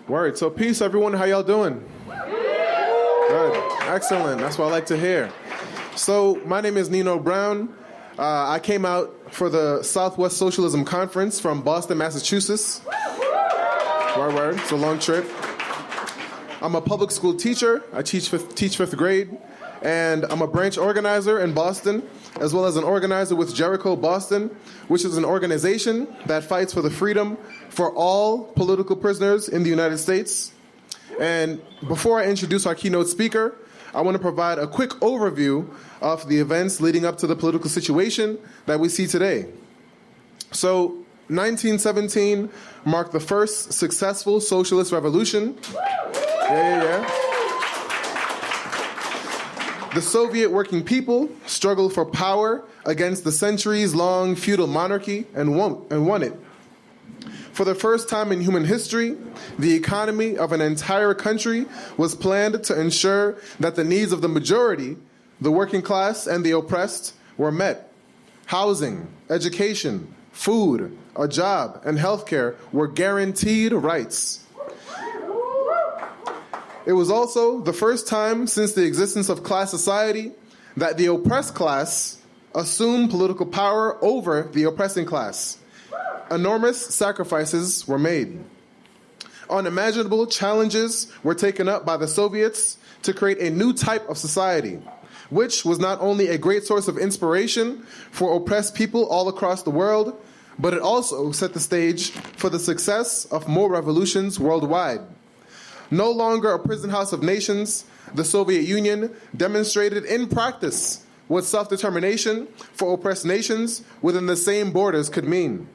Word. So peace, everyone. How y'all doing? Good. Excellent. That's what I like to hear. So my name is Nino Brown. I came out for the Southwest Socialism Conference from Boston, Massachusetts. Word. It's a long trip. I'm a public school teacher. I teach fifth grade. And I'm a branch organizer in Boston, as well as an organizer with Jericho Boston, which is an organization that fights for the freedom for all political prisoners in the United States. And before I introduce our keynote speaker, I want to provide a quick overview of the events leading up to the political situation that we see today. So, 1917 marked the first successful socialist revolution. The Soviet working people struggled for power against the centuries-long feudal monarchy and won it. For the first time in human history, the economy of an entire country was planned to ensure that the needs of the majority, the working class and the oppressed, were met. Housing, education, food, a job, and healthcare were guaranteed rights. It was also the first time since the existence of class society that the oppressed class assumed political power over the oppressing class. Enormous sacrifices were made. Unimaginable challenges were taken up by the Soviets to create a new type of society, which was not only a great source of inspiration for oppressed people all across the world, but it also set the stage for the success of more revolutions worldwide. No longer a prison house of nations, the Soviet Union demonstrated in practice what self-determination for oppressed nations within the same borders could mean.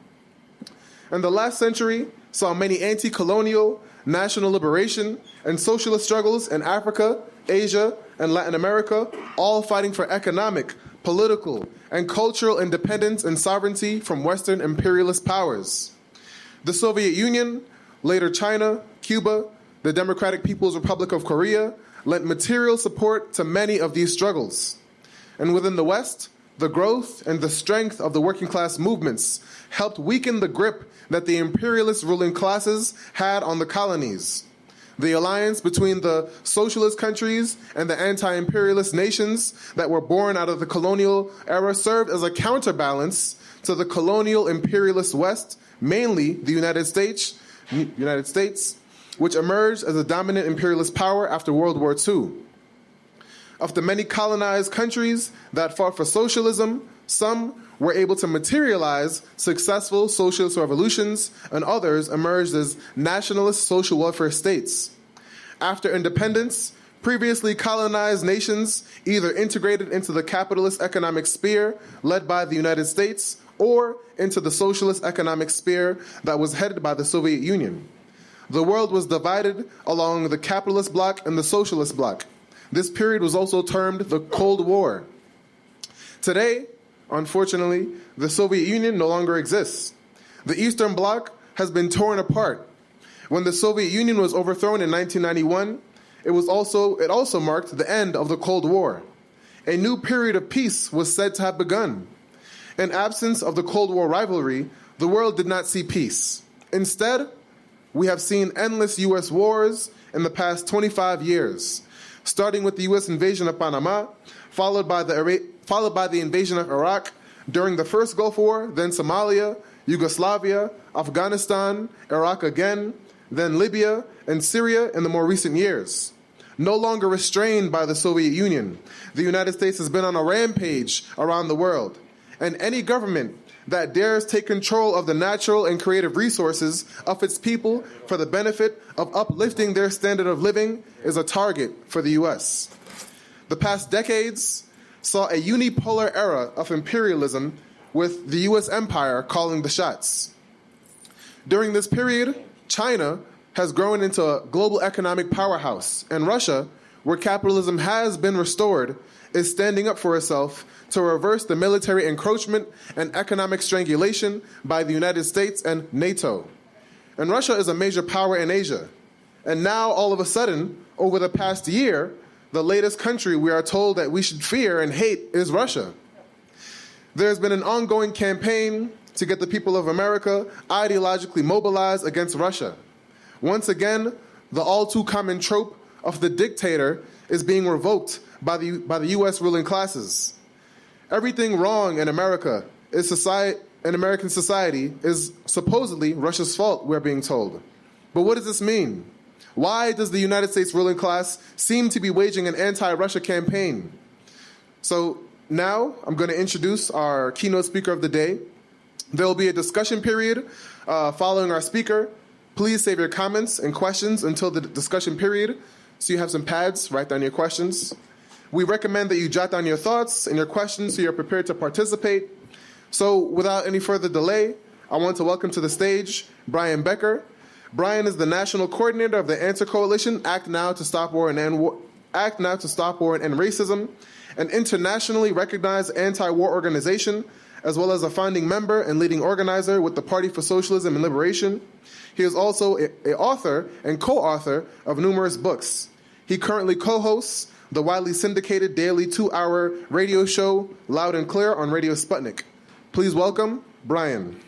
And the last century saw many anti-colonial, national liberation, and socialist struggles in Africa, Asia, and Latin America, all fighting for economic, political, and cultural independence and sovereignty from Western imperialist powers. The Soviet Union, later China, Cuba, the Democratic People's Republic of Korea, lent material support to many of these struggles. And within the West, the growth and the strength of the working class movements helped weaken the grip that the imperialist ruling classes had on the colonies. The alliance between the socialist countries and the anti-imperialist nations that were born out of the colonial era served as a counterbalance to the colonial imperialist West, mainly the United States, which emerged as a dominant imperialist power after World War II. Of the many colonized countries that fought for socialism, some were able to materialize successful socialist revolutions, and others emerged as nationalist social welfare states. After independence, previously colonized nations either integrated into the capitalist economic sphere led by the United States or into the socialist economic sphere that was headed by the Soviet Union. The world was divided along the capitalist bloc and the socialist bloc. This period was also termed the Cold War. Today, unfortunately, the Soviet Union no longer exists. The Eastern Bloc has been torn apart. When the Soviet Union was overthrown in 1991, it also marked the end of the Cold War. A new period of peace was said to have begun. In absence of the Cold War rivalry, the world did not see peace. Instead, we have seen endless U.S. wars in the past 25 years, starting with the U.S. invasion of Panama, followed by the invasion of Iraq, during the first Gulf War, then Somalia, Yugoslavia, Afghanistan, Iraq again, then Libya, and Syria in the more recent years. No longer restrained by the Soviet Union, the United States has been on a rampage around the world, and any government that dares take control of the natural and creative resources of its people for the benefit of uplifting their standard of living is a target for the U.S. The past decades saw a unipolar era of imperialism with the U.S. empire calling the shots. During this period, China has grown into a global economic powerhouse, and Russia, where capitalism has been restored, is standing up for itself to reverse the military encroachment and economic strangulation by the United States and NATO. And Russia is a major power in Asia. And now, all of a sudden, over the past year, the latest country we are told that we should fear and hate is Russia. There's been an ongoing campaign to get the people of America ideologically mobilized against Russia. Once again, the all-too-common trope of the dictator is being revoked by the U.S. ruling classes. Everything wrong in American society is supposedly Russia's fault, we're being told. But what does this mean? Why does the United States ruling class seem to be waging an anti-Russia campaign? So now I'm going to introduce our keynote speaker of the day. There will be a discussion period following our speaker. Please save your comments and questions until the discussion period, so you have some pads, write down your questions. We recommend that you jot down your thoughts and your questions so you're prepared to participate. So without any further delay, I want to welcome to the stage Brian Becker. Brian is the national coordinator of the Answer Coalition, Act Now to Stop War and End Racism, an internationally recognized anti-war organization, as well as a founding member and leading organizer with the Party for Socialism and Liberation. He is also an author and co-author of numerous books. He currently co-hosts the widely syndicated daily 2-hour radio show Loud and Clear on Radio Sputnik. Please welcome Brian.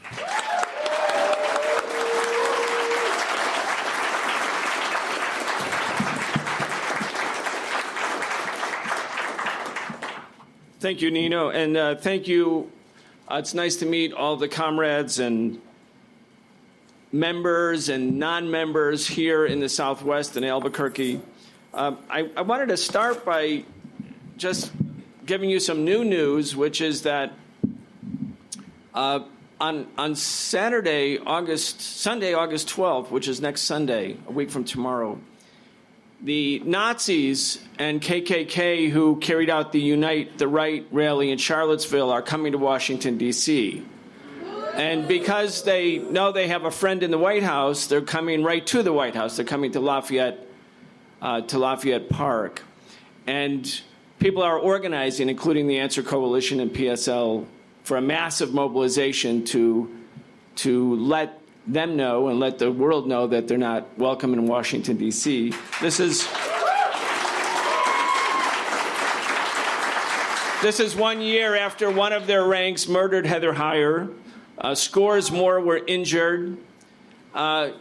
Thank you, Nino, and thank you. It's nice to meet all the comrades and members and non-members here in the Southwest in Albuquerque. I wanted to start by just giving you some new news, which is that on Sunday, August 12th, which is next Sunday, a week from tomorrow, the Nazis and KKK who carried out the Unite the Right rally in Charlottesville are coming to Washington, D.C. And because they know they have a friend in the White House, they're coming right to the White House. They're coming to Lafayette Park. And people are organizing, including the Answer Coalition and PSL, for a massive mobilization to let them know and let the world know that they're not welcome in Washington, D.C. This is 1 year after one of their ranks murdered Heather Heyer. Scores more were injured. On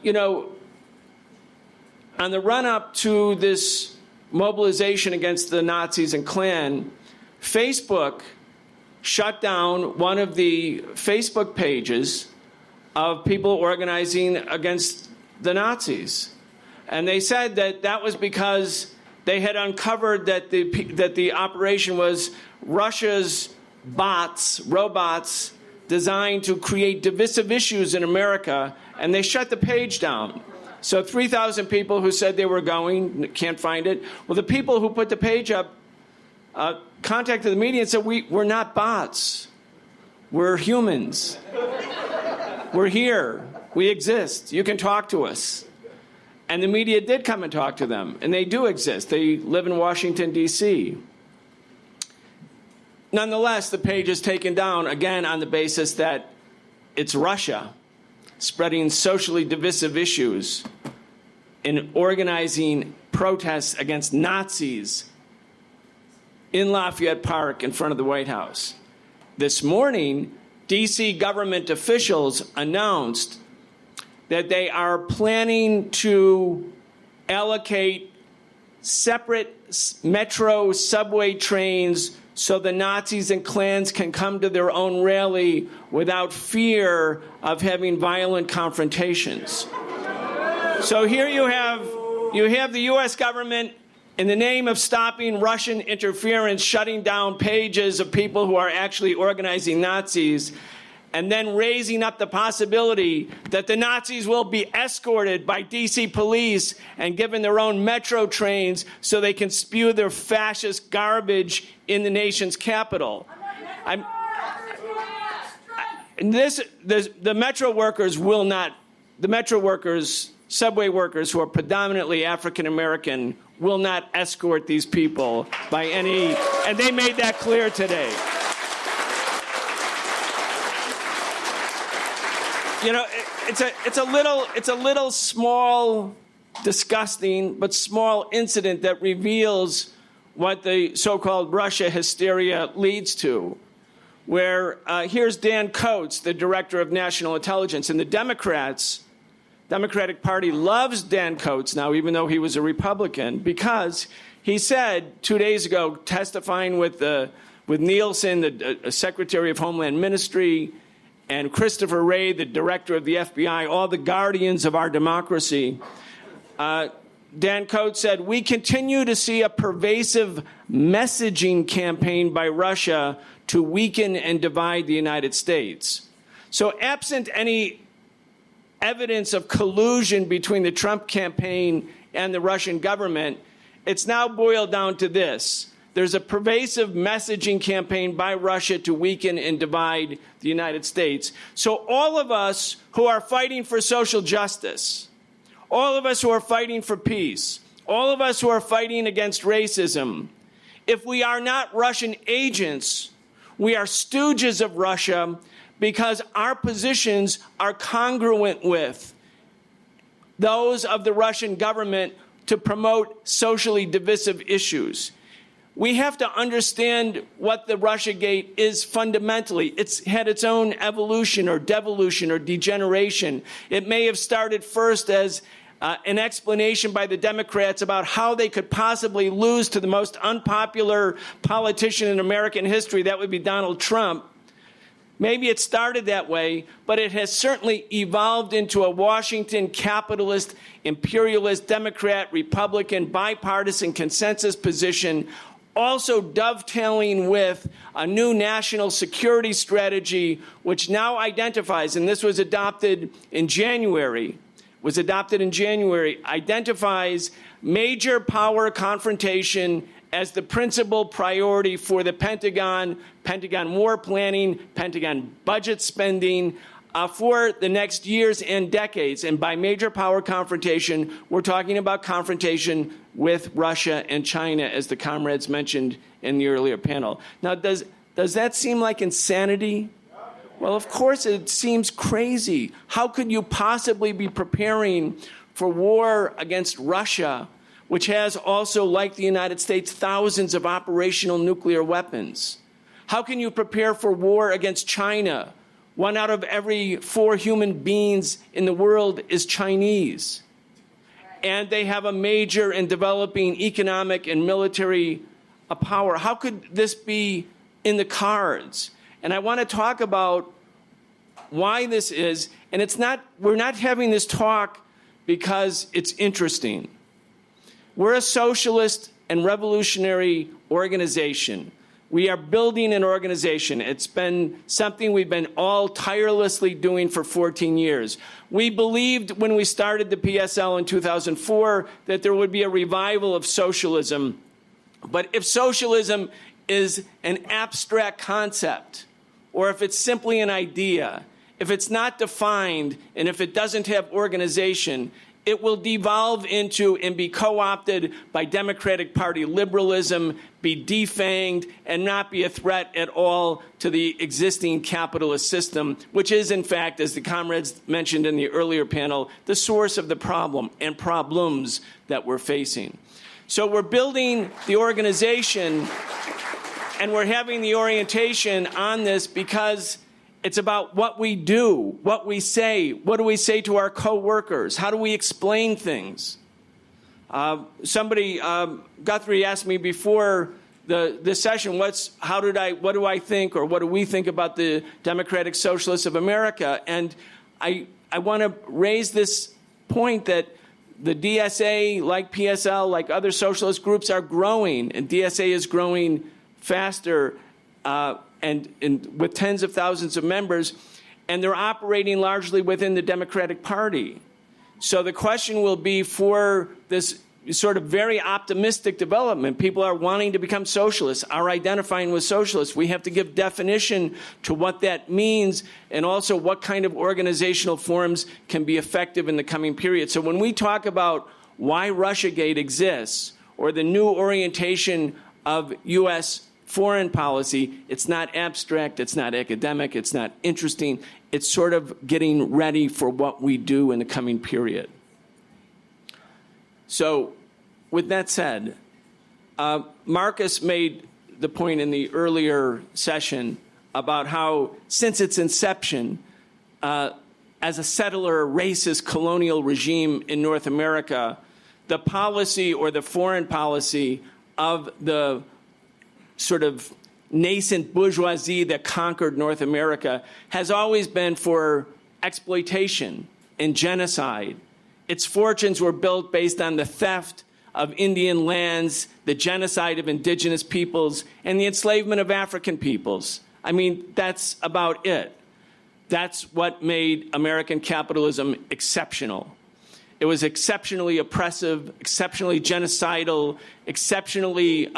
the run-up to this mobilization against the Nazis and Klan, Facebook shut down one of the Facebook pages of people organizing against the Nazis. And they said that that was because they had uncovered that the operation was Russia's robots, designed to create divisive issues in America, and they shut the page down. So 3,000 people who said they were going, can't find it. Well, the people who put the page up contacted the media and said, we're not bots. We're humans. We're here. We exist. You can talk to us. And the media did come and talk to them, and they do exist. They live in Washington, D.C. Nonetheless, the page is taken down, again, on the basis that it's Russia spreading socially divisive issues and organizing protests against Nazis in Lafayette Park in front of the White House. This morning, D.C. government officials announced that they are planning to allocate separate metro subway trains so the Nazis and Klans can come to their own rally without fear of having violent confrontations. So here you have the U.S. government, in the name of stopping Russian interference, shutting down pages of people who are actually organizing Nazis, and then raising up the possibility that the Nazis will be escorted by D.C. police and given their own metro trains so they can spew their fascist garbage in the nation's capital. The metro workers will not, the metro workers, subway workers who are predominantly African American will not escort these people by any, and they made that clear today. You know, it's a little small, disgusting, but small incident that reveals what the so-called Russia hysteria leads to. Where here's Dan Coates, the director of national intelligence, and the Democrats Democratic Party loves Dan Coats now, even though he was a Republican, because he said 2 days ago, testifying with Nielsen, the Secretary of Homeland Ministry, and Christopher Wray, the director of the FBI, all the guardians of our democracy, Dan Coats said, "We continue to see a pervasive messaging campaign by Russia to weaken and divide the United States." So absent any evidence of collusion between the Trump campaign and the Russian government, it's now boiled down to this. There's a pervasive messaging campaign by Russia to weaken and divide the United States. So all of us who are fighting for social justice, all of us who are fighting for peace, all of us who are fighting against racism, if we are not Russian agents, we are stooges of Russia because our positions are congruent with those of the Russian government to promote socially divisive issues. We have to understand what the Russiagate is fundamentally. It's had its own evolution or devolution or degeneration. It may have started first as an explanation by the Democrats about how they could possibly lose to the most unpopular politician in American history. That would be Donald Trump. Maybe it started that way, but it has certainly evolved into a Washington capitalist, imperialist, Democrat, Republican, bipartisan consensus position, also dovetailing with a new national security strategy, which now identifies, and this was adopted in January, identifies major power confrontation as the principal priority for the Pentagon war planning, Pentagon budget spending for the next years and decades. And by major power confrontation, we're talking about confrontation with Russia and China, as the comrades mentioned in the earlier panel. Now, does that seem like insanity? Well, of course it seems crazy. How could you possibly be preparing for war against Russia, which has also, like the United States, thousands of operational nuclear weapons? How can you prepare for war against China? 1 out of every 4 human beings in the world is Chinese. And they have a major and developing economic and military power. How could this be in the cards? And I want to talk about why this is. And we're not having this talk because it's interesting. We're a socialist and revolutionary organization. We are building an organization. It's been something we've been all tirelessly doing for 14 years. We believed when we started the PSL in 2004 that there would be a revival of socialism. But if socialism is an abstract concept, or if it's simply an idea, if it's not defined, and if it doesn't have organization, it will devolve into and be co-opted by Democratic Party liberalism, be defanged, and not be a threat at all to the existing capitalist system, which is, in fact, as the comrades mentioned in the earlier panel, the source of the problem and problems that we're facing. So we're building the organization, and we're having the orientation on this because it's about what we do, what we say. What do we say to our coworkers? How do we explain things? Guthrie asked me before this session, what do I think, or what do we think about the Democratic Socialists of America? And I want to raise this point that the DSA, like PSL, like other socialist groups, are growing, and DSA is growing faster and with tens of thousands of members, and they're operating largely within the Democratic Party. So the question will be, for this sort of very optimistic development, people are wanting to become socialists, are identifying with socialists. We have to give definition to what that means, and also what kind of organizational forms can be effective in the coming period. So when we talk about why Russiagate exists, or the new orientation of U.S. foreign policy, it's not abstract, it's not academic, it's not interesting. It's sort of getting ready for what we do in the coming period. So with that said, Marcus made the point in the earlier session about how, since its inception, as a settler, racist, colonial regime in North America, the policy or the foreign policy of the sort of nascent bourgeoisie that conquered North America has always been for exploitation and genocide. Its fortunes were built based on the theft of Indian lands, the genocide of indigenous peoples, and the enslavement of African peoples. I mean, that's about it. That's what made American capitalism exceptional. It was exceptionally oppressive, exceptionally genocidal, exceptionally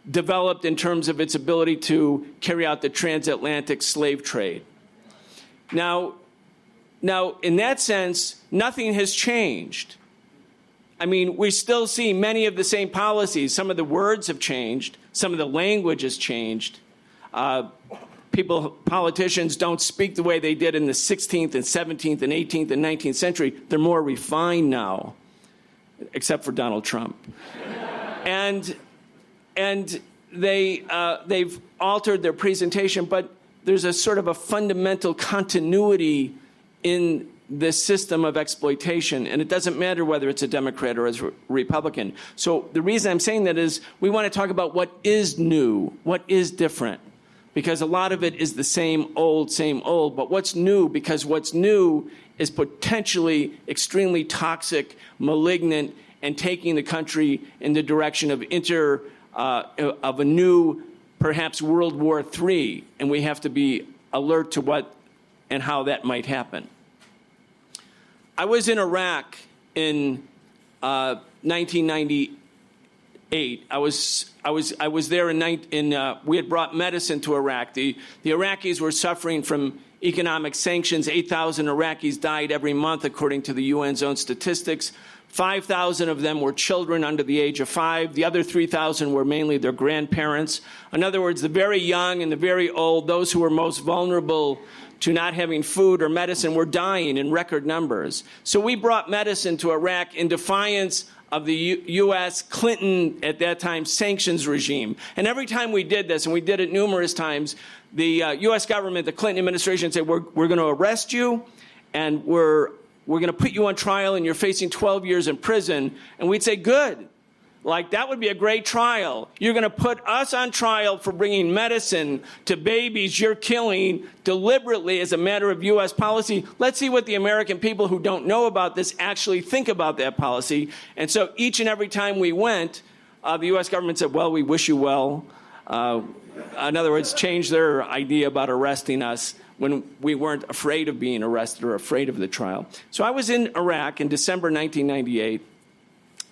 developed in terms of its ability to carry out the transatlantic slave trade. Now, in that sense, nothing has changed. I mean, we still see many of the same policies. Some of the words have changed. Some of the language has changed. Politicians don't speak the way they did in the 16th and 17th and 18th and 19th century. They're more refined now, except for Donald Trump. and they've altered their presentation, but there's a sort of a fundamental continuity in this system of exploitation, and it doesn't matter whether it's a Democrat or a Republican. So the reason I'm saying that is we want to talk about what is new, what is different, because a lot of it is the same old, but what's new, because what's new is potentially extremely toxic, malignant, and taking the country in the direction of a new, perhaps World War III, and we have to be alert to what and how that might happen. I was in Iraq in 1998. I was there we had brought medicine to Iraq. The Iraqis were suffering from economic sanctions. 8,000 Iraqis died every month, according to the UN's own statistics. 5,000 of them were children under the age of 5. The other 3,000 were mainly their grandparents. In other words, the very young and the very old, those who were most vulnerable to not having food or medicine, were dying in record numbers. So we brought medicine to Iraq in defiance of the U.S. Clinton, at that time, sanctions regime. And every time we did this, and we did it numerous times, the U.S. government, the Clinton administration said, we're going to arrest you, and we're going to put you on trial, and you're facing 12 years in prison. And we'd say, good. Like, that would be a great trial. You're going to put us on trial for bringing medicine to babies you're killing deliberately as a matter of U.S. policy. Let's see what the American people who don't know about this actually think about that policy. And so each and every time we went, the U.S. government said, well, we wish you well. In other words, changed their idea about arresting us when we weren't afraid of being arrested or afraid of the trial. So I was in Iraq in December 1998.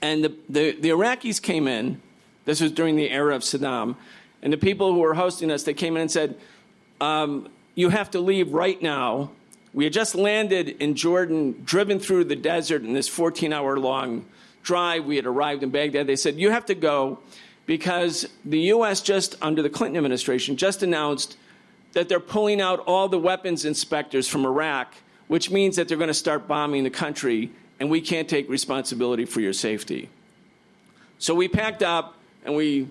And the Iraqis came in. This was during the era of Saddam. And the people who were hosting us, they came in and said, you have to leave right now. We had just landed in Jordan, driven through the desert in this 14-hour-long drive. We had arrived in Baghdad. They said, you have to go because the U.S. just, under the Clinton administration, just announced that they're pulling out all the weapons inspectors from Iraq, which means that they're going to start bombing the country, and we can't take responsibility for your safety. So we packed up, and we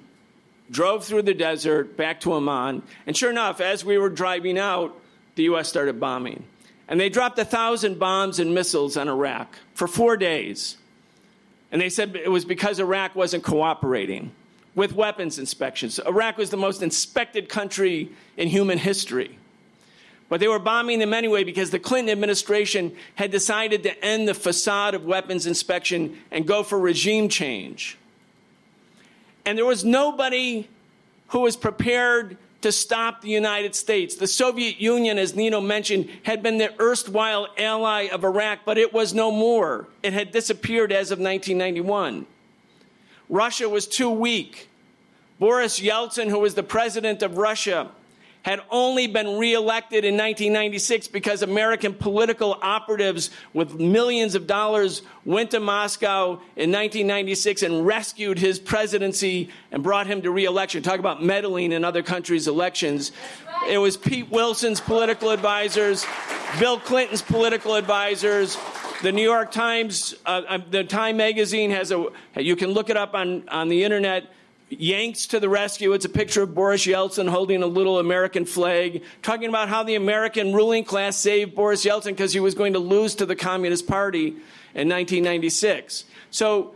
drove through the desert back to Amman. And sure enough, as we were driving out, the U.S. started bombing. And they dropped 1,000 bombs and missiles on Iraq for 4 days. And they said it was because Iraq wasn't cooperating with weapons inspections. Iraq was the most inspected country in human history. But they were bombing them anyway because the Clinton administration had decided to end the facade of weapons inspection and go for regime change. And there was nobody who was prepared to stop the United States. The Soviet Union, as Nino mentioned, had been the erstwhile ally of Iraq, but it was no more. It had disappeared as of 1991. Russia was too weak. Boris Yeltsin, who was the president of Russia, had only been reelected in 1996 because American political operatives with millions of dollars went to Moscow in 1996 and rescued his presidency and brought him to reelection. Talk about meddling in other countries' elections. Right. It was Pete Wilson's political advisors, Bill Clinton's political advisors. The New York Times, the Time magazine has you can look it up on the internet. Yanks to the rescue. It's a picture of Boris Yeltsin holding a little American flag, talking about how the American ruling class saved Boris Yeltsin because he was going to lose to the Communist Party in 1996. So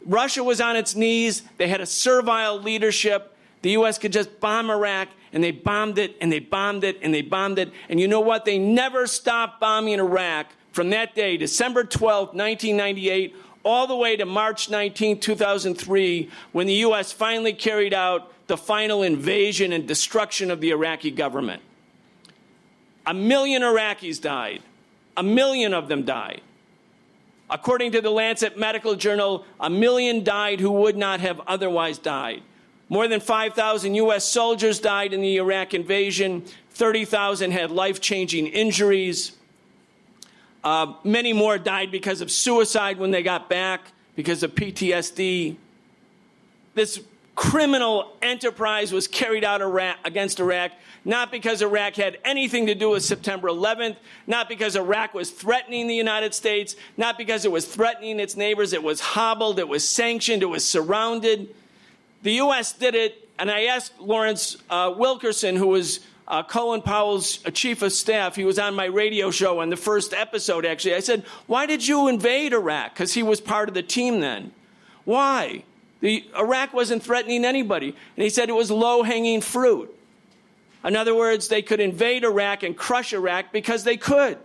Russia was on its knees. They had a servile leadership. The U.S. could just bomb Iraq, and they bombed it, and they bombed it, and they bombed it. And you know what? They never stopped bombing Iraq from that day, December 12, 1998, all the way to March 19, 2003, when the U.S. finally carried out the final invasion and destruction of the Iraqi government. 1 million Iraqis died. 1 million of them died. According to the Lancet Medical Journal, 1 million died who would not have otherwise died. More than 5,000 U.S. soldiers died in the Iraq invasion. 30,000 had life-changing injuries. Many more died because of suicide when they got back, because of PTSD. This criminal enterprise was carried out against Iraq, not because Iraq had anything to do with September 11th, not because Iraq was threatening the United States, not because it was threatening its neighbors. It was hobbled, it was sanctioned, it was surrounded. The U.S. did it, and I asked Lawrence Wilkerson, who was Colin Powell's chief of staff. He was on my radio show on the first episode, actually. I said, why did you invade Iraq? Because he was part of the team then. Why? Iraq wasn't threatening anybody. And he said it was low-hanging fruit. In other words, they could invade Iraq and crush Iraq because they could.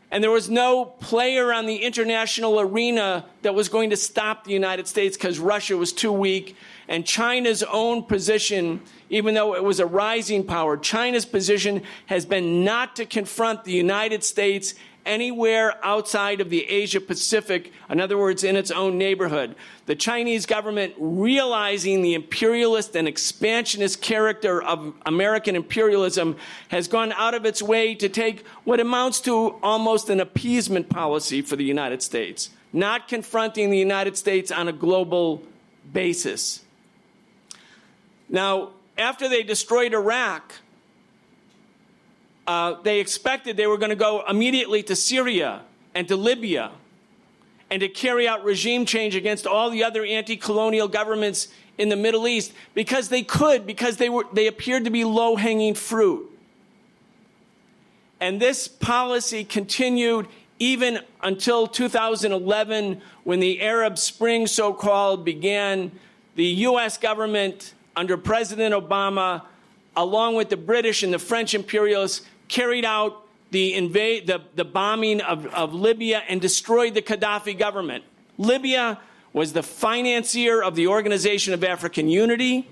And there was no player on the international arena that was going to stop the United States because Russia was too weak. And China's own position, even though it was a rising power, China's position has been not to confront the United States anywhere outside of the Asia-Pacific, in other words, in its own neighborhood. The Chinese government, realizing the imperialist and expansionist character of American imperialism, has gone out of its way to take what amounts to almost an appeasement policy for the United States, not confronting the United States on a global basis. Now, after they destroyed Iraq, they expected they were going to go immediately to Syria and to Libya and to carry out regime change against all the other anti-colonial governments in the Middle East because they could, because they appeared to be low-hanging fruit. And this policy continued even until 2011, when the Arab Spring, so-called, began. The U.S. government, under President Obama, along with the British and the French imperialists, carried out the bombing of Libya and destroyed the Gaddafi government. Libya was the financier of the Organization of African Unity.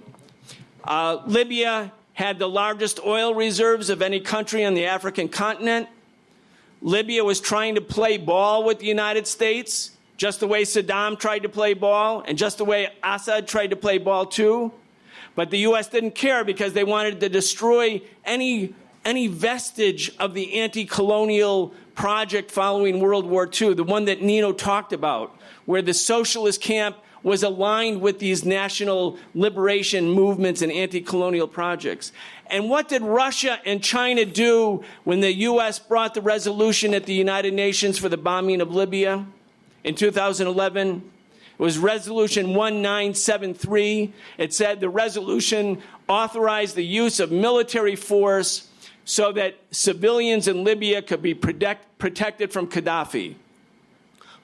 Libya had the largest oil reserves of any country on the African continent. Libya was trying to play ball with the United States, just the way Saddam tried to play ball, and just the way Assad tried to play ball too. But the U.S. didn't care because they wanted to destroy any vestige of the anti-colonial project following World War II, the one that Nino talked about, where the socialist camp was aligned with these national liberation movements and anti-colonial projects. And what did Russia and China do when the U.S. brought the resolution at the United Nations for the bombing of Libya in 2011? It was Resolution 1973. It said the resolution authorized the use of military force so that civilians in Libya could be protected from Gaddafi.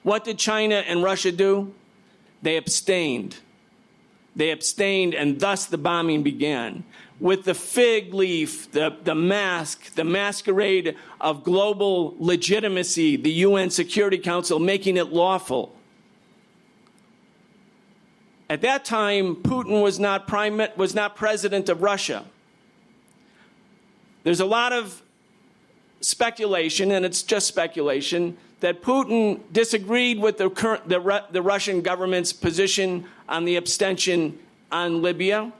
What did China and Russia do? They abstained. They abstained, and thus the bombing began. With the fig leaf, the mask, the masquerade of global legitimacy, the UN Security Council making it lawful. At that time, Putin was not president of Russia. There's a lot of speculation, and it's just speculation, that Putin disagreed with the Russian government's position on the abstention on Libya.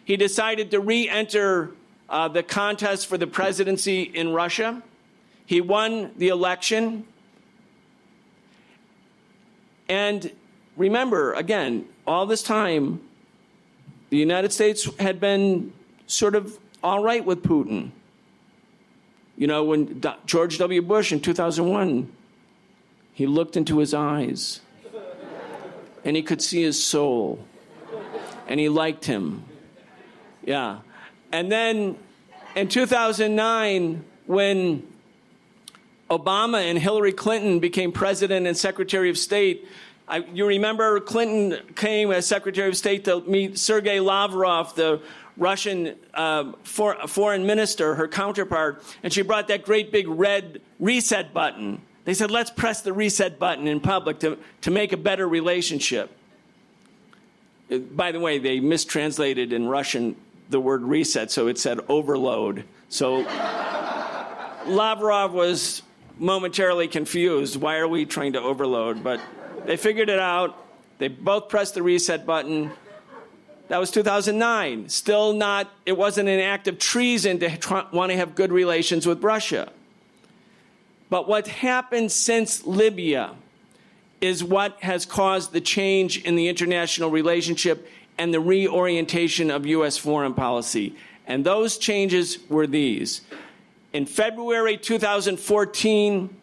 He decided to re-enter the contest for the presidency in Russia. He won the election. And remember, again, all this time, the United States had been sort of all right with Putin. You know, when George W. Bush in 2001, he looked into his eyes, and he could see his soul. and he liked him. Yeah. And then in 2009, when Obama and Hillary Clinton became president and Secretary of State, you remember Clinton came as Secretary of State to meet Sergei Lavrov, the Russian foreign minister, her counterpart, and she brought that great big red reset button. They said, let's press the reset button in public to make a better relationship. By the way, they mistranslated in Russian the word reset, so it said overload. So Lavrov was momentarily confused. Why are we trying to overload? But they figured it out. They both pressed the reset button. That was 2009. Still not, it wasn't an act of treason to want to have good relations with Russia. But what happened since Libya is what has caused the change in the international relationship and the reorientation of U.S. foreign policy. And those changes were these. In February 2014,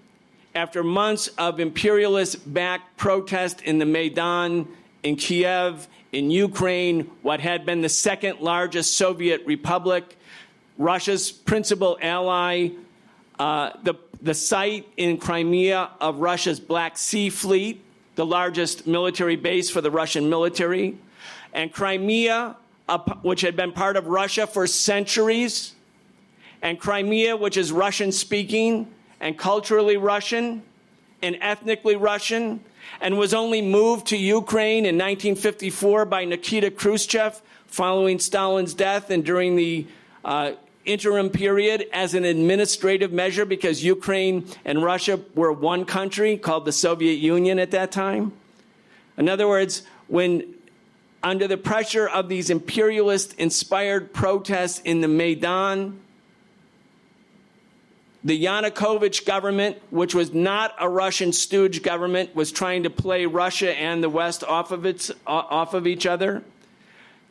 after months of imperialist-backed protest in the Maidan, in Kiev, in Ukraine, what had been the second largest Soviet republic, Russia's principal ally, the site in Crimea of Russia's Black Sea Fleet, the largest military base for the Russian military, and Crimea, which had been part of Russia for centuries, and Crimea, which is Russian-speaking and culturally Russian and ethnically Russian, and was only moved to Ukraine in 1954 by Nikita Khrushchev following Stalin's death and during the interim period as an administrative measure because Ukraine and Russia were one country called the Soviet Union at that time. In other words, when under the pressure of these imperialist-inspired protests in the Maidan, the Yanukovych government, which was not a Russian stooge government, was trying to play Russia and the West off of each other,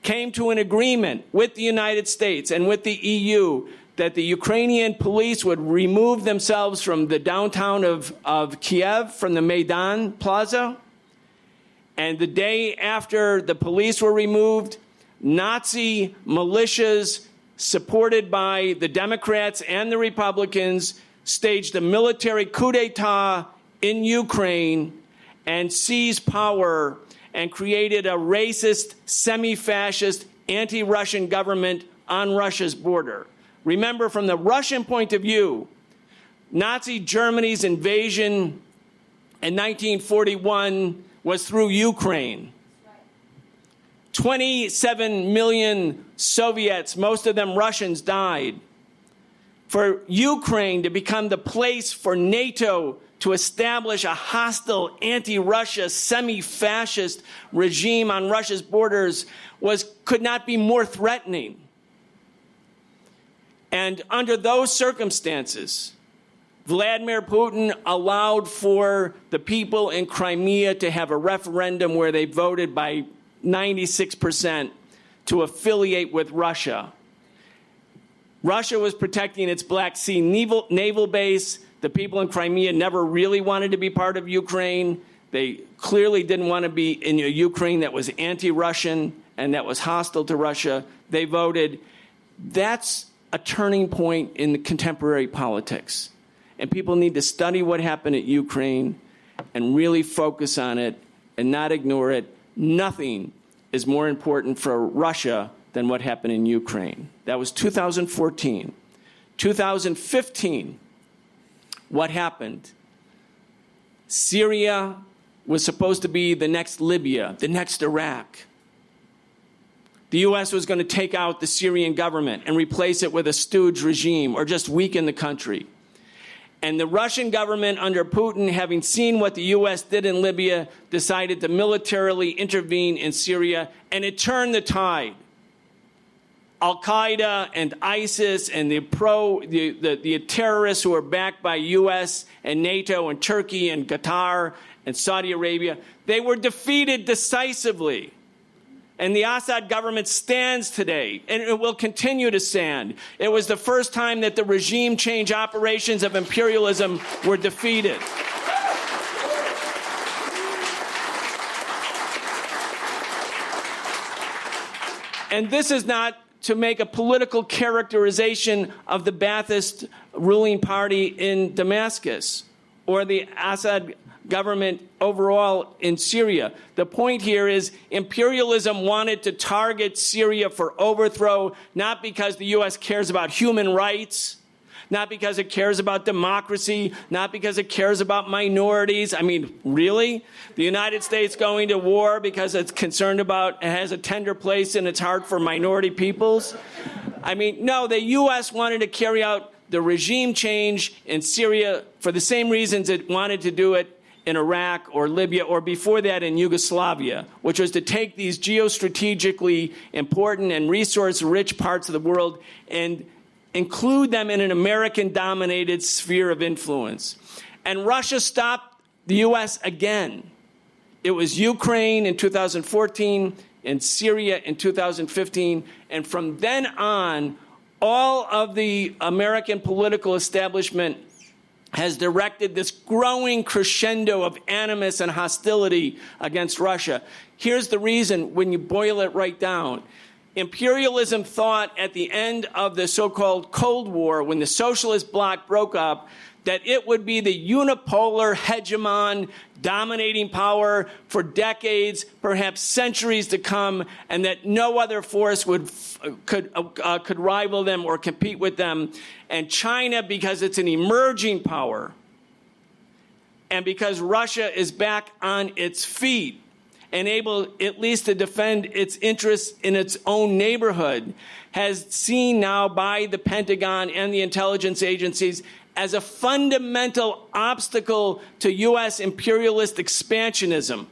came to an agreement with the United States and with the EU that the Ukrainian police would remove themselves from the downtown of Kiev, from the Maidan Plaza. And the day after the police were removed, Nazi militias supported by the Democrats and the Republicans staged a military coup d'etat in Ukraine and seized power and created a racist, semi-fascist, anti-Russian government on Russia's border. Remember, from the Russian point of view, Nazi Germany's invasion in 1941 was through Ukraine. 27 million Soviets, most of them Russians, died. For Ukraine to become the place for NATO to establish a hostile anti-Russia, semi-fascist regime on Russia's borders could not be more threatening. And under those circumstances, Vladimir Putin allowed for the people in Crimea to have a referendum where they voted by 96% to affiliate with Russia. Russia was protecting its Black Sea naval base. The people in Crimea never really wanted to be part of Ukraine. They clearly didn't want to be in a Ukraine that was anti-Russian and that was hostile to Russia. They voted. That's a turning point in the contemporary politics. And people need to study what happened at Ukraine and really focus on it and not ignore it. Nothing is more important for Russia than what happened in Ukraine. That was 2014. 2015, what happened? Syria was supposed to be the next Libya, the next Iraq. The U.S. was going to take out the Syrian government and replace it with a stooge regime or just weaken the country. And the Russian government under Putin, having seen what the U.S. did in Libya, decided to militarily intervene in Syria, and it turned the tide. Al-Qaeda and ISIS and the terrorists who are backed by U.S. and NATO and Turkey and Qatar and Saudi Arabia, they were defeated decisively. And the Assad government stands today, and it will continue to stand. It was the first time that the regime change operations of imperialism were defeated. And this is not to make a political characterization of the Ba'athist ruling party in Damascus or the Assad government overall in Syria. The point here is imperialism wanted to target Syria for overthrow, not because the U.S. cares about human rights, not because it cares about democracy, not because it cares about minorities. I mean, really? The United States going to war because it's concerned about, it has a tender place in its heart for minority peoples? I mean, no, the U.S. wanted to carry out the regime change in Syria for the same reasons it wanted to do it in Iraq or Libya or before that in Yugoslavia, which was to take these geostrategically important and resource-rich parts of the world and include them in an American-dominated sphere of influence. And Russia stopped the U.S. again. It was Ukraine in 2014 and Syria in 2015. And from then on, all of the American political establishment has directed this growing crescendo of animus and hostility against Russia. Here's the reason when you boil it right down. Imperialism thought at the end of the so-called Cold War, when the socialist bloc broke up, that it would be the unipolar hegemon dominating power for decades, perhaps centuries to come, and that no other force could rival them or compete with them. And China, because it's an emerging power, and because Russia is back on its feet and able at least to defend its interests in its own neighborhood, has seen now by the Pentagon and the intelligence agencies as a fundamental obstacle to U.S. imperialist expansionism.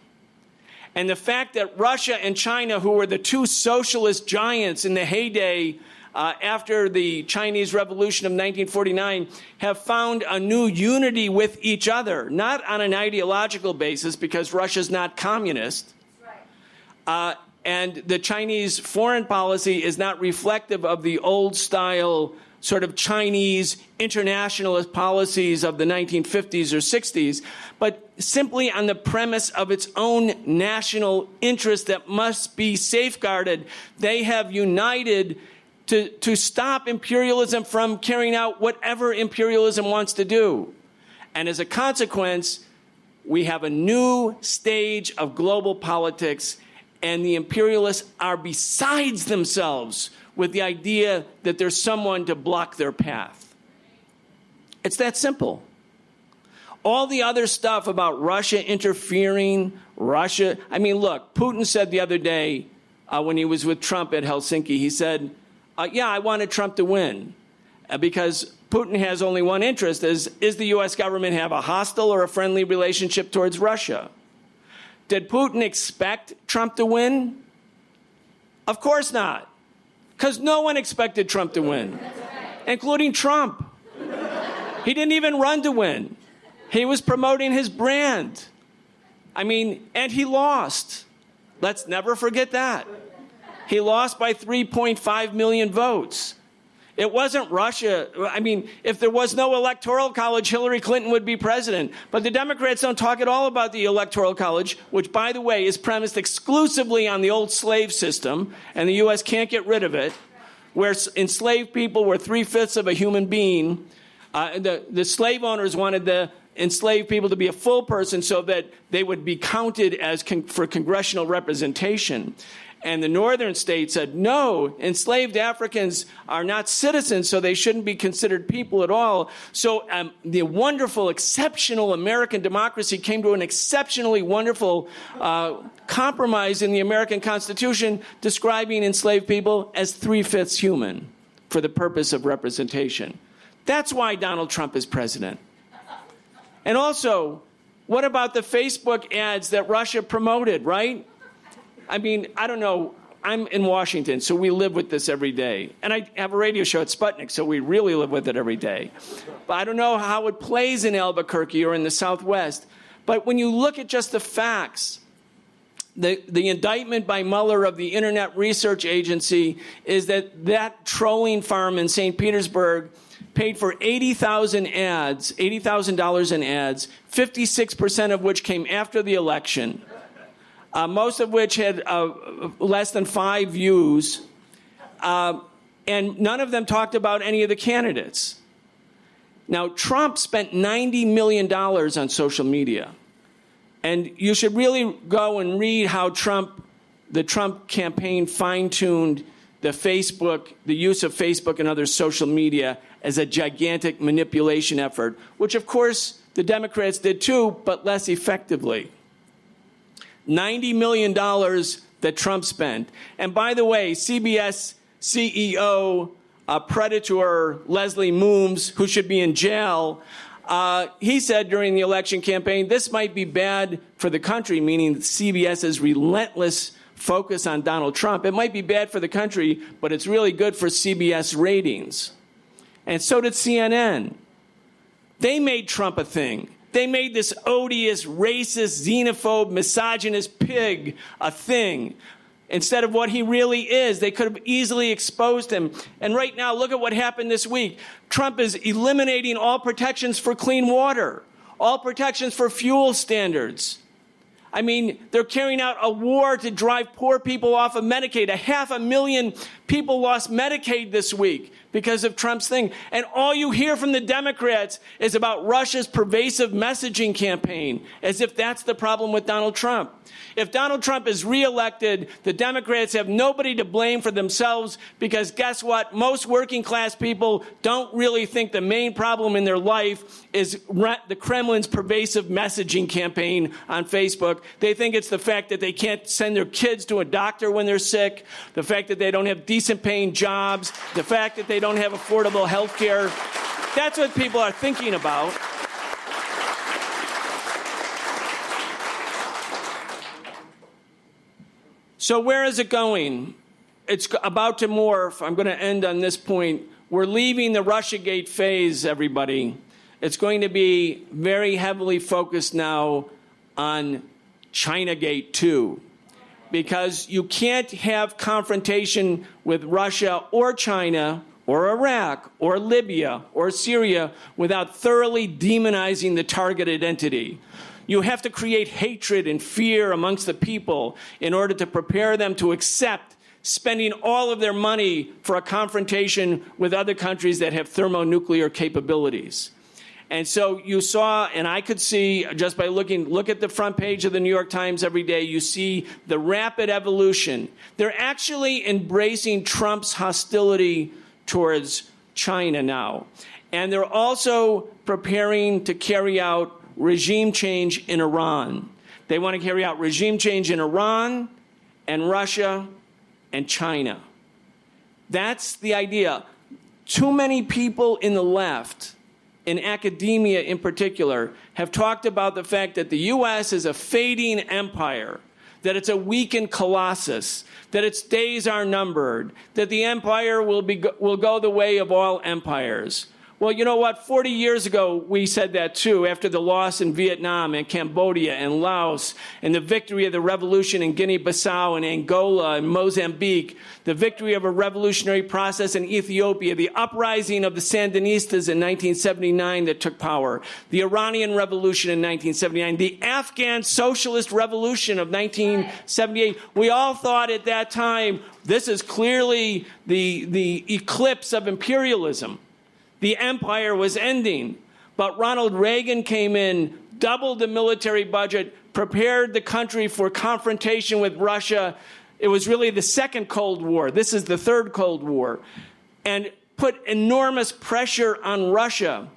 And the fact that Russia and China, who were the two socialist giants in the heyday after the Chinese Revolution of 1949, have found a new unity with each other, not on an ideological basis, because Russia's not communist. And the Chinese foreign policy is not reflective of the old-style sort of Chinese internationalist policies of the 1950s or 60s, but simply on the premise of its own national interest that must be safeguarded. They have united to stop imperialism from carrying out whatever imperialism wants to do. And as a consequence, we have a new stage of global politics, and the imperialists are besides themselves with the idea that there's someone to block their path. It's that simple. All the other stuff about Russia interfering, I mean, look, Putin said the other day when he was with Trump at Helsinki, he said, yeah, I wanted Trump to win because Putin has only one interest, is the U.S. government have a hostile or a friendly relationship towards Russia? Did Putin expect Trump to win? Of course not. Because no one expected Trump to win, including Trump. He didn't even run to win. He was promoting his brand. I mean, and he lost. Let's never forget that. He lost by 3.5 million votes. It wasn't Russia. I mean, if there was no electoral college, Hillary Clinton would be president. But the Democrats don't talk at all about the electoral college, which, by the way, is premised exclusively on the old slave system, and the U.S. can't get rid of it, where enslaved people were 3/5 of a human being. The slave owners wanted the enslaved people to be a full person so that they would be counted as for congressional representation. And the northern states said, no, enslaved Africans are not citizens, so they shouldn't be considered people at all. So the wonderful, exceptional American democracy came to an exceptionally wonderful compromise in the American Constitution, describing enslaved people as 3/5 human for the purpose of representation. That's why Donald Trump is president. And also, what about the Facebook ads that Russia promoted, right? I mean, I don't know. I'm in Washington, so we live with this every day. And I have a radio show at Sputnik, so we really live with it every day. But I don't know how it plays in Albuquerque or in the Southwest. But when you look at just the facts, the indictment by Mueller of the Internet Research Agency is that trolling farm in St. Petersburg paid for 80,000 ads, $80,000 in ads, 56% of which came after the election. most of which had less than 5 views, and none of them talked about any of the candidates. Now, Trump spent $90 million on social media. And you should really go and read how the Trump campaign fine-tuned the use of Facebook and other social media as a gigantic manipulation effort, which, of course, the Democrats did too, but less effectively. $90 million that Trump spent. And by the way, CBS CEO, predator Leslie Mooms, who should be in jail, he said during the election campaign, this might be bad for the country, meaning CBS's relentless focus on Donald Trump. It might be bad for the country, but it's really good for CBS ratings. And so did CNN. They made Trump a thing. They made this odious, racist, xenophobe, misogynist pig a thing. Instead of what he really is, they could have easily exposed him. And right now, look at what happened this week. Trump is eliminating all protections for clean water, all protections for fuel standards. I mean, they're carrying out a war to drive poor people off of Medicaid. 500,000 people lost Medicaid this week because of Trump's thing. And all you hear from the Democrats is about Russia's pervasive messaging campaign, as if that's the problem with Donald Trump. If Donald Trump is reelected, the Democrats have nobody to blame for themselves, because guess what? Most working class people don't really think the main problem in their life is the Kremlin's pervasive messaging campaign on Facebook. They think it's the fact that they can't send their kids to a doctor when they're sick, the fact that they don't have decent paying jobs, the fact that they don't have affordable health care. That's what people are thinking about. So where is it going? It's about to morph. I'm going to end on this point. We're leaving the Russiagate phase, everybody. It's going to be very heavily focused now on Chinagate 2, because you can't have confrontation with Russia or China or Iraq or Libya or Syria without thoroughly demonizing the targeted entity. You have to create hatred and fear amongst the people in order to prepare them to accept spending all of their money for a confrontation with other countries that have thermonuclear capabilities. And so you saw, and I could see just by look at the front page of the New York Times every day, you see the rapid evolution. They're actually embracing Trump's hostility towards China now. And they're also preparing to carry out regime change in Iran. They want to carry out regime change in Iran and Russia and China. That's the idea. Too many people in the left, in academia in particular, have talked about the fact that the U.S. is a fading empire, that it's a weakened colossus, that its days are numbered, that the empire will go the way of all empires. Well, you know what? 40 years ago, we said that too, after the loss in Vietnam and Cambodia and Laos and the victory of the revolution in Guinea-Bissau and Angola and Mozambique, the victory of a revolutionary process in Ethiopia, the uprising of the Sandinistas in 1979 that took power, the Iranian Revolution in 1979, the Afghan Socialist Revolution of 1978. We all thought at that time, this is clearly the eclipse of imperialism. The empire was ending, but Ronald Reagan came in, doubled the military budget, prepared the country for confrontation with Russia. It was really the second Cold War. This is the third Cold War. And put enormous pressure on Russia.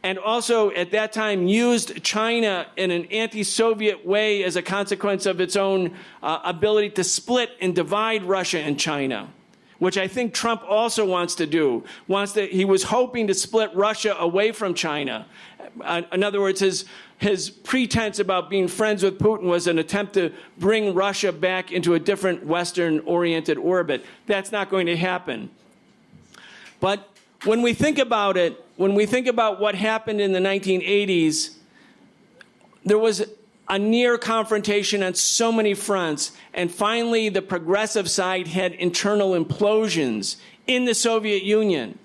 And also, at that time, used China in an anti-Soviet way as a consequence of its own ability to split and divide Russia and China, which I think Trump also wants to do. He was hoping to split Russia away from China. In other words, his pretense about being friends with Putin was an attempt to bring Russia back into a different Western-oriented orbit. That's not going to happen. But when we think about it, when we think about what happened in the 1980s, there was a near confrontation on so many fronts, and finally the progressive side had internal implosions in the Soviet Union,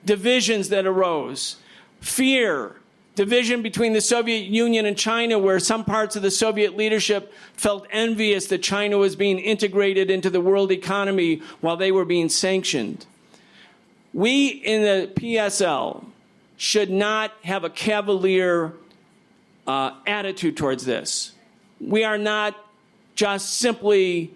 divisions that arose, fear, division between the Soviet Union and China, where some parts of the Soviet leadership felt envious that China was being integrated into the world economy while they were being sanctioned. We in the PSL should not have a cavalier attitude towards this. We are not just simply,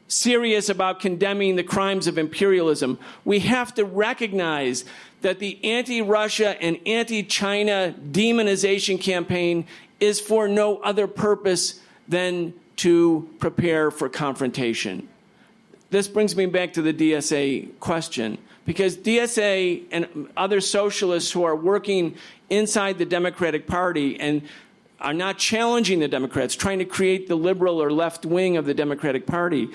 serious about condemning the crimes of imperialism. We have to recognize that the anti-Russia and anti-China demonization campaign is for no other purpose than to prepare for confrontation. This brings me back to the DSA question, because DSA and other socialists who are working inside the Democratic Party and are not challenging the Democrats, trying to create the liberal or left wing of the Democratic Party,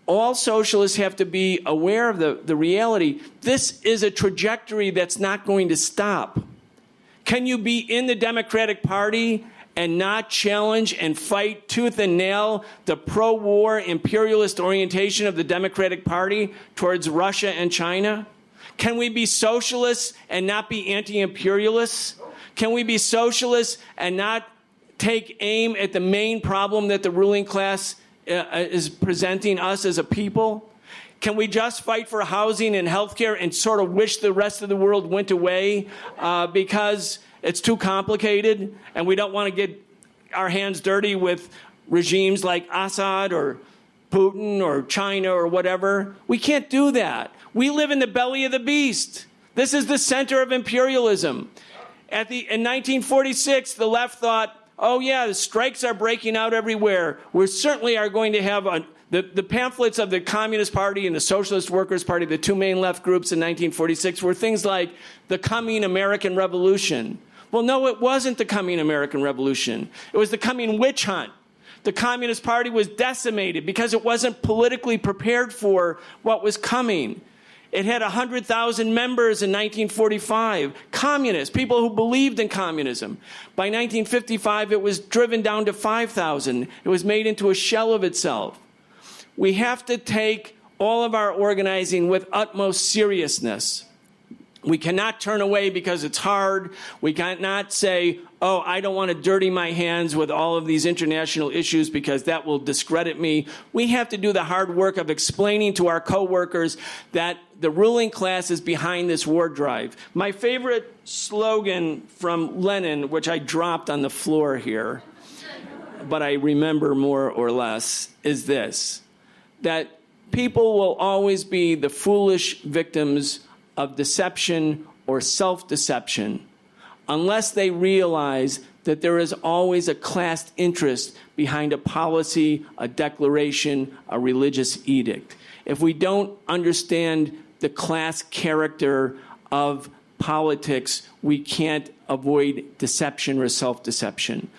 all socialists have to be aware of the reality. This is a trajectory that's not going to stop. Can you be in the Democratic Party and not challenge and fight tooth and nail the pro-war imperialist orientation of the Democratic Party towards Russia and China? Can we be socialists and not be anti-imperialists? Can we be socialists and not take aim at the main problem that the ruling class is presenting us as a people? Can we just fight for housing and healthcare and sort of wish the rest of the world went away because it's too complicated and we don't want to get our hands dirty with regimes like Assad or Putin or China or whatever? We can't do that. We live in the belly of the beast. This is the center of imperialism. In 1946, the left thought, oh, yeah, the strikes are breaking out everywhere. We certainly are going to have the pamphlets of the Communist Party and the Socialist Workers' Party, the two main left groups in 1946, were things like the coming American Revolution. Well, no, it wasn't the coming American Revolution. It was the coming witch hunt. The Communist Party was decimated because it wasn't politically prepared for what was coming. It had 100,000 members in 1945, communists, people who believed in communism. By 1955, it was driven down to 5,000. It was made into a shell of itself. We have to take all of our organizing with utmost seriousness. We cannot turn away because it's hard. We cannot say, oh, I don't want to dirty my hands with all of these international issues because that will discredit me. We have to do the hard work of explaining to our coworkers that the ruling class is behind this war drive. My favorite slogan from Lenin, which I dropped on the floor here, but I remember more or less, is this: that people will always be the foolish victims of deception or self-deception unless they realize that there is always a class interest behind a policy, a declaration, a religious edict. If we don't understand the class character of politics, we can't avoid deception or self-deception.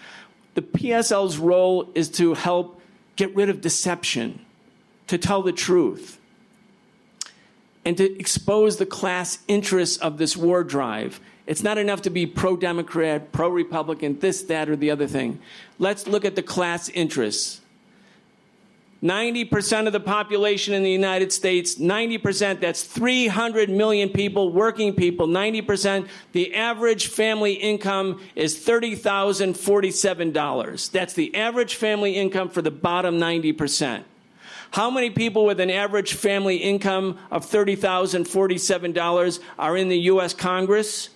The PSL's role is to help get rid of deception, to tell the truth, and to expose the class interests of this war drive. It's not enough to be pro-Democrat, pro-Republican, this, that, or the other thing. Let's look at the class interests. 90% of the population in the United States, 90%, that's 300 million people, working people, 90%. The average family income is $30,047. That's the average family income for the bottom 90%. How many people with an average family income of $30,047 are in the U.S. Congress?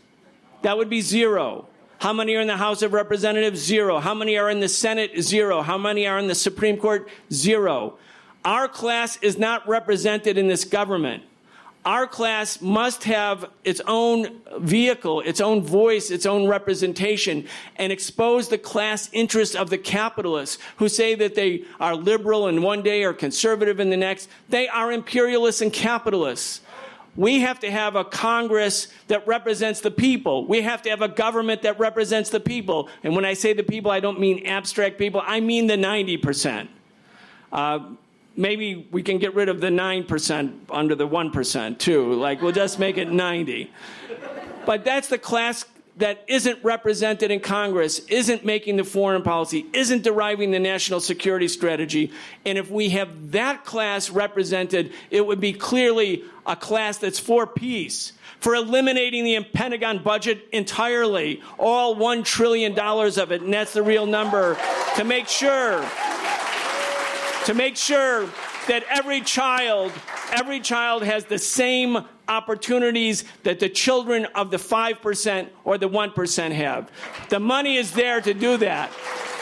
That would be zero. How many are in the House of Representatives? Zero. How many are in the Senate? Zero. How many are in the Supreme Court? Zero. Our class is not represented in this government. Our class must have its own vehicle, its own voice, its own representation, and expose the class interests of the capitalists who say that they are liberal in one day or conservative in the next. They are imperialists and capitalists. We have to have a Congress that represents the people. We have to have a government that represents the people. And when I say the people, I don't mean abstract people. I mean the 90%. Maybe we can get rid of the 9% under the 1%, too. Like, we'll just make it 90. But that's the class that isn't represented in Congress, isn't making the foreign policy, isn't deriving the national security strategy. And if we have that class represented, it would be clearly a class that's for peace, for eliminating the Pentagon budget entirely, all $1 trillion of it, and that's the real number, to make sure that every child has the same opportunities that the children of the 5% or the 1% have. The money is there to do that.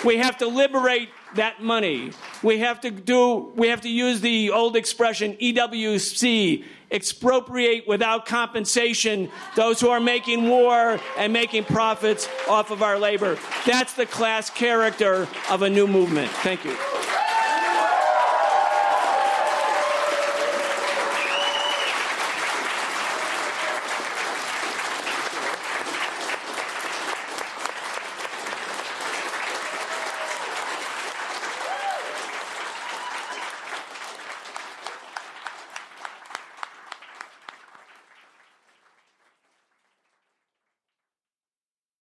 We have to liberate that money. We have to use the old expression EWC, expropriate without compensation those who are making war and making profits off of our labor. That's the class character of a new movement. Thank you.